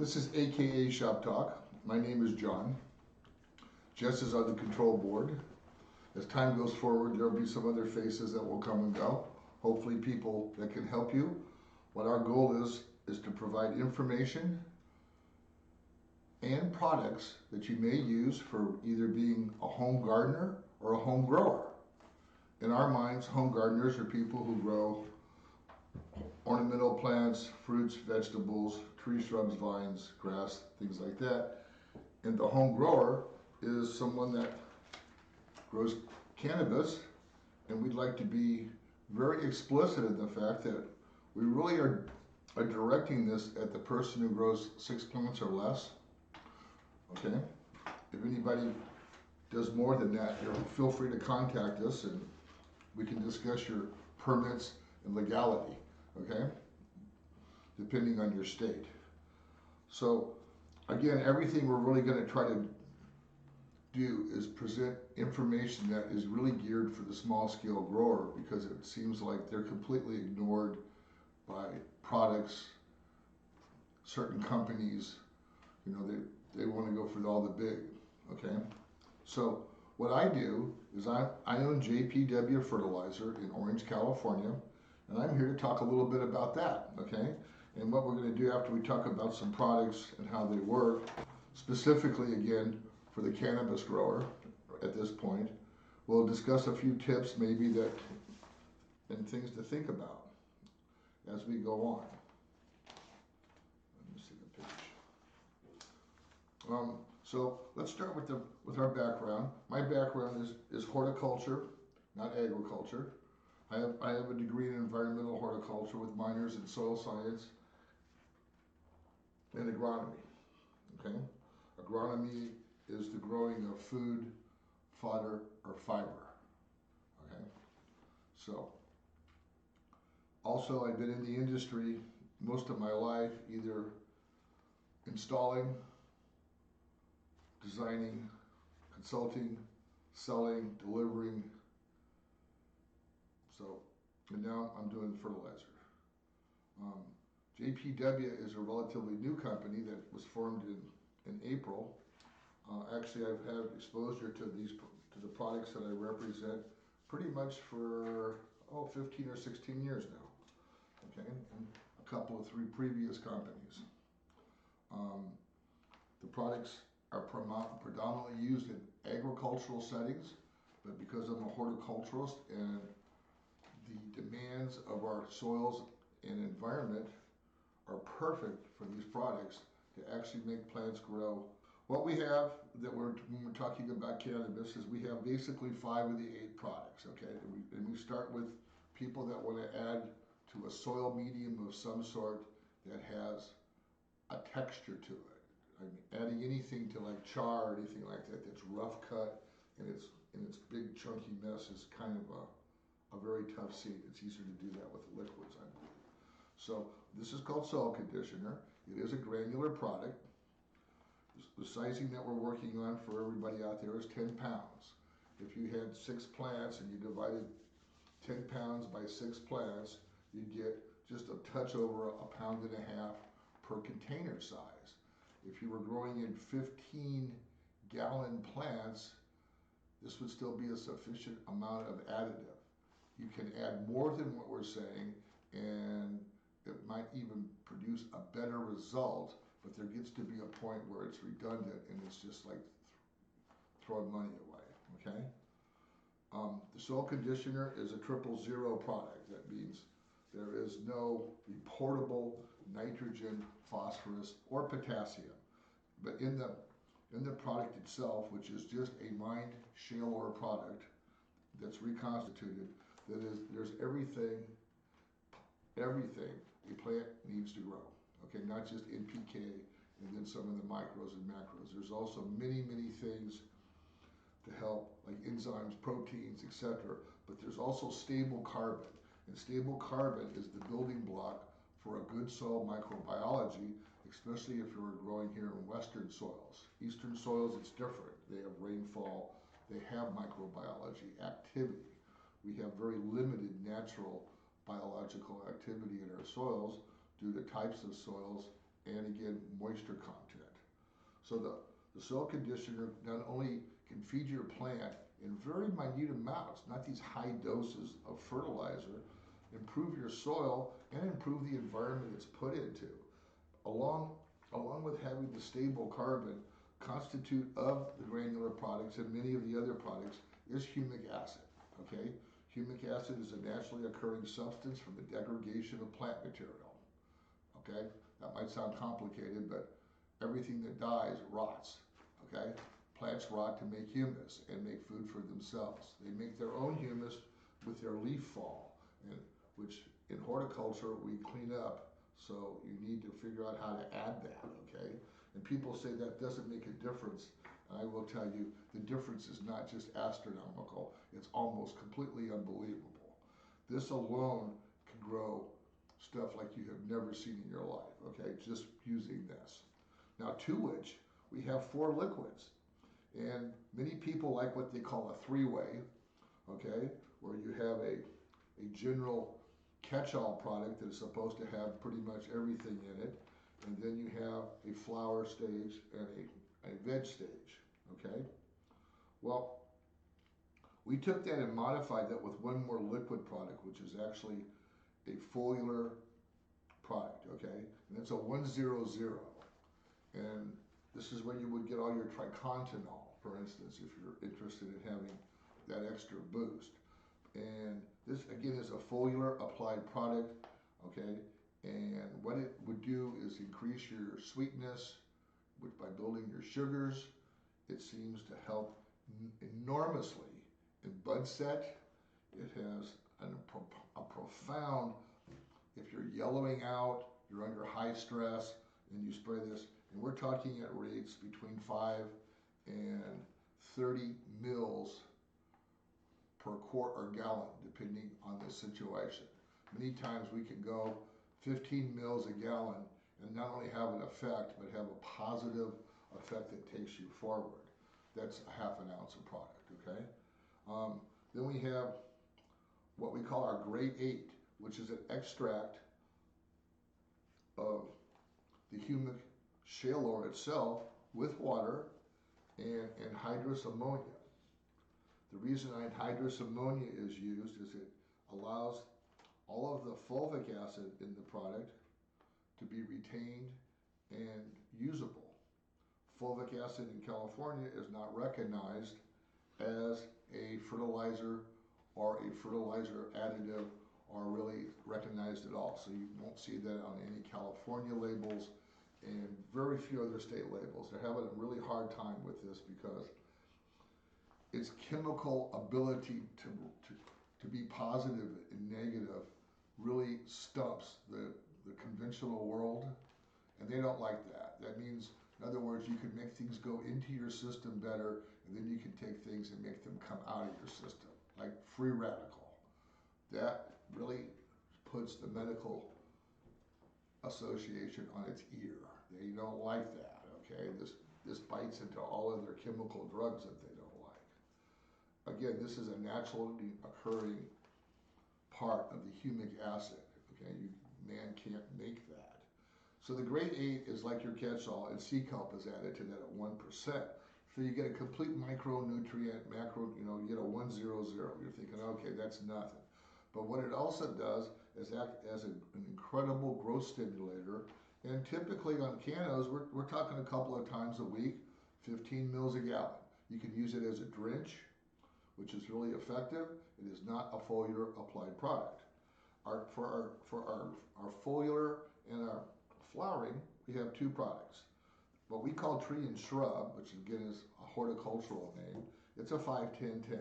This is AKA Shop Talk. My name is John. Jess is on the control board. As time goes forward, there will be some other faces that will come and go. Hopefully people that can help you. What our goal is to provide information and products that you may use for either being a home gardener or a home grower. In our minds, home gardeners are people who grow ornamental plants, fruits, vegetables, tree shrubs, vines, grass, things like that. And the home grower is someone that grows cannabis, and we'd like to be very explicit in the fact that we really are directing this at the person who grows 6 plants or less. Okay? If anybody does more than that, feel free to contact us and we can discuss your permits and legality, okay? Depending on your state. So, again, everything we're really going to try to do is present information that is really geared for the small scale grower, because it seems like they're completely ignored by products, certain companies. You know, they want to go for all the big, okay? So what I do is I own JPW Fertilizer in Orange, California, and I'm here to talk a little bit about that, okay? And what we're going to do after we talk about some products and how they work, specifically again for the cannabis grower at this point, we'll discuss a few tips maybe that and things to think about as we go on. Let me see the page. So let's start with our background. My background is horticulture, not agriculture. I have a degree in environmental horticulture with minors in soil science and agronomy. Okay, agronomy is the growing of food, fodder, or fiber. Okay, so also I've been in the industry most of my life, either installing, designing, consulting, selling, delivering. So, and now I'm doing fertilizer. JPW is a relatively new company that was formed in April. Actually, I've had exposure to the products that I represent pretty much for 15 or 16 years now. Okay, and a couple of 3 previous companies. The products are predominantly used in agricultural settings, but because I'm a horticulturist and the demands of our soils and environment are perfect for these products to actually make plants grow. What we have when we're talking about cannabis is we have basically 5 of the 8 products, okay? And we start with people that want to add to a soil medium of some sort that has a texture to it. I mean, adding anything to like char or anything like that that's rough cut and it's big chunky mess is kind of a very tough scene. It's easier to do that with liquids, I believe. So this is called soil conditioner. It is a granular product. The sizing that we're working on for everybody out there is 10 pounds. If you had 6 plants and you divided 10 pounds by 6 plants, you'd get just a touch over 1.5 pounds per container size. If you were growing in 15-gallon plants, this would still be a sufficient amount of additive. You can add more than what we're saying, and it might even produce a better result, but there gets to be a point where it's redundant and it's just like throwing money away, okay? The soil conditioner is a 000 product. That means there is no reportable nitrogen, phosphorus, or potassium. But in the product itself, which is just a mined shale ore product that's reconstituted, there's everything a plant needs to grow. Okay, not just NPK and then some of the micros and macros. There's also many, many things to help, like enzymes, proteins, etc. But there's also stable carbon. And stable carbon is the building block for a good soil microbiology, especially if you're growing here in western soils. Eastern soils, it's different. They have rainfall, they have microbiology activity. We have very limited natural biological activity in our soils due to types of soils and again, moisture content. So the soil conditioner not only can feed your plant in very minute amounts, not these high doses of fertilizer, improve your soil and improve the environment it's put into. Along with having the stable carbon, constitute of the granular products and many of the other products is humic acid, okay? Humic acid is a naturally occurring substance from the degradation of plant material, okay? That might sound complicated, but everything that dies rots, okay? Plants rot to make humus and make food for themselves. They make their own humus with their leaf fall, and which in horticulture we clean up, so you need to figure out how to add that, okay? And people say that doesn't make a difference. And I will tell you, the difference is not just astronomical, it's almost completely unbelievable. This alone can grow stuff like you have never seen in your life, okay? Just using this. Now, to which we have 4 liquids. And many people like what they call a 3-way, okay? Where you have a general catch-all product that is supposed to have pretty much everything in it. And then you have a flower stage and a veg stage, okay? Well, we took that and modified that with one more liquid product, which is actually a foliar product, okay? And it's a 100. And this is where you would get all your tricontinol, for instance, if you're interested in having that extra boost. And this, again, is a foliar applied product, okay? And what it would do is increase your sweetness, which by building your sugars, it seems to help enormously in bud set. It has a profound, if you're yellowing out, you're under high stress, and you spray this, and we're talking at rates between 5 and 30 mils per quart or gallon, depending on the situation. Many times we can go 15 mils a gallon and not only have an effect, but have a positive effect that takes you forward. That's a ½ ounce of product, okay? Then we have what we call our grade 8, which is an extract of the humic shale oil itself with water and anhydrous ammonia. The reason anhydrous ammonia is used is it allows all of the fulvic acid in the product to be retained and usable. Fulvic acid in California is not recognized as a fertilizer or a fertilizer additive or really recognized at all. So you won't see that on any California labels and very few other state labels. They're having a really hard time with this because its chemical ability to be positive and negative really stumps the conventional world, and they don't like that. That means, in other words, you can make things go into your system better, and then you can take things and make them come out of your system, like free radical. That really puts the medical association on its ear. They don't like that, okay? This bites into all of their chemical drugs that they don't like. Again, this is a naturally occurring part of the humic acid, okay? Man can't make that. So the grade 8 is like your catch-all, and sea kelp is added to that at 1%. So you get a complete micronutrient, macro, you get a 100. You're thinking, okay, that's nothing. But what it also does is act as an incredible growth stimulator. And typically on cannos, we're talking a couple of times a week, 15 mils a gallon. You can use it as a drench, which is really effective. It is not a foliar applied product. For our foliar and our flowering, we have 2 products. What we call tree and shrub, which again is a horticultural name, it's a 5-10-10.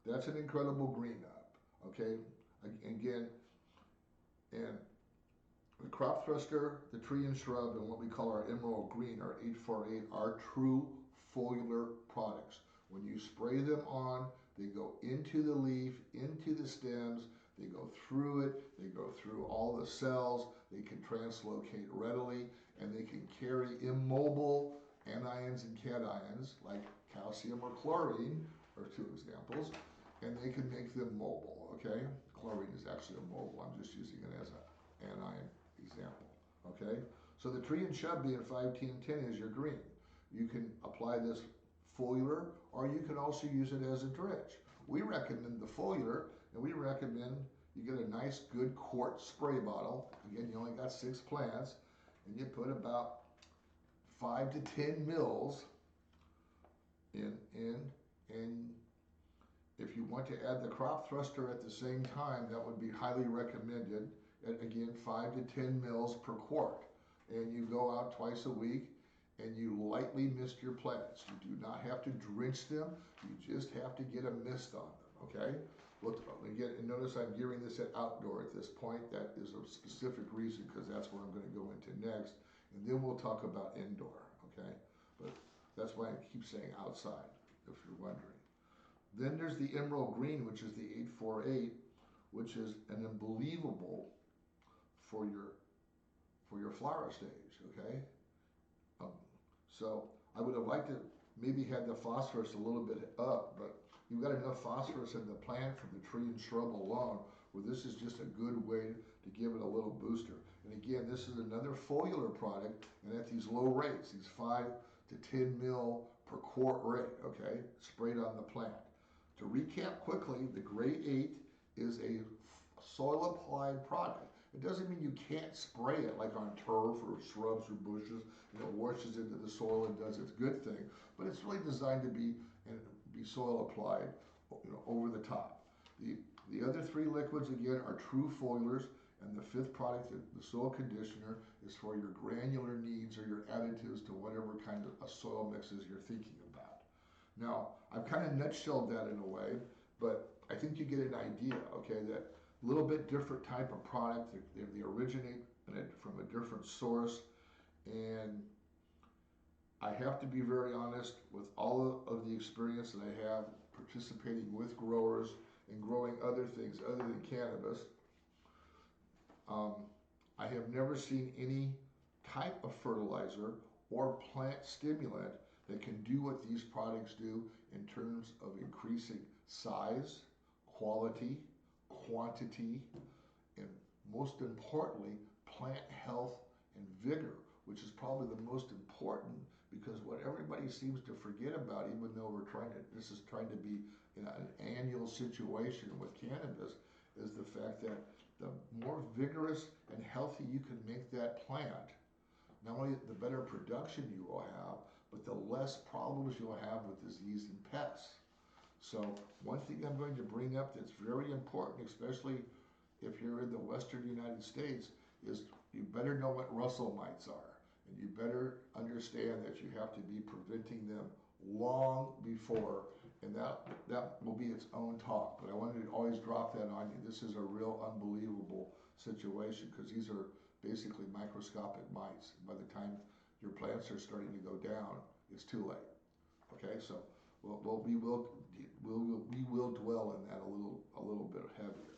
That's an incredible green up, okay? Again, and the crop thruster, the tree and shrub, and what we call our emerald green, our 848, are true foliar products. When you spray them on, they go into the leaf, into the stems, they go through it, they go through all the cells, they can translocate readily, and they can carry immobile anions and cations, like calcium or chlorine, are 2 examples, and they can make them mobile, okay? Chlorine is actually immobile, I'm just using it as an anion example, okay? So the tree and shrub being 5, 10, 10 is your green. You can apply this foliar, or you can also use it as a drench. We recommend the foliar, and we recommend you get a nice good quart spray bottle. Again, you only got 6 plants, and you put about 5 to 10 mils in, and if you want to add the crop thruster at the same time, that would be highly recommended. And again, 5 to 10 mils per quart. And you go out twice a week and you lightly mist your plants. You do not have to drench them. You just have to get a mist on them, okay? Look, again, and notice I'm gearing this at outdoor at this point. That is a specific reason, because that's what I'm going to go into next. And then we'll talk about indoor, okay? But that's why I keep saying outside, if you're wondering. Then there's the emerald green, which is the 848, which is an unbelievable for your flower stage, okay? So I would have liked to maybe had the phosphorus a little bit up, but you've got enough phosphorus in the plant from the tree and shrub alone, where this is just a good way to give it a little booster. And again, this is another foliar product, and at these low rates, these 5 to 10 mil per quart rate, okay, sprayed on the plant. To recap quickly, the Gray 8 is a soil applied product. It doesn't mean you can't spray it like on turf or shrubs or bushes, and it washes into the soil and does its good thing. But it's really designed to be soil applied, over the top. The other 3 liquids again are true foliars, and the 5th product, the soil conditioner, is for your granular needs or your additives to whatever kind of soil mixes you're thinking about. Now, I've kind of nutshelled that in a way, but I think you get an idea, okay, that a little bit different type of product. They originate from a different source, and I have to be very honest, with all of the experience that I have participating with growers and growing other things other than cannabis, I have never seen any type of fertilizer or plant stimulant that can do what these products do in terms of increasing size, quality, quantity, and most importantly, plant health and vigor, which is probably the most important, because what everybody seems to forget about, even though this is trying to be an annual situation with cannabis, is the fact that the more vigorous and healthy you can make that plant, not only the better production you will have, but the less problems you'll have with disease and pests. So one thing I'm going to bring up that's very important, especially if you're in the Western United States, is you better know what Russell mites are. And you better understand that you have to be preventing them long before, and that will be its own talk. But I wanted to always drop that on you. This is a real unbelievable situation, because these are basically microscopic mites. By the time your plants are starting to go down, it's too late. Okay, so we will dwell in that a little bit heavier.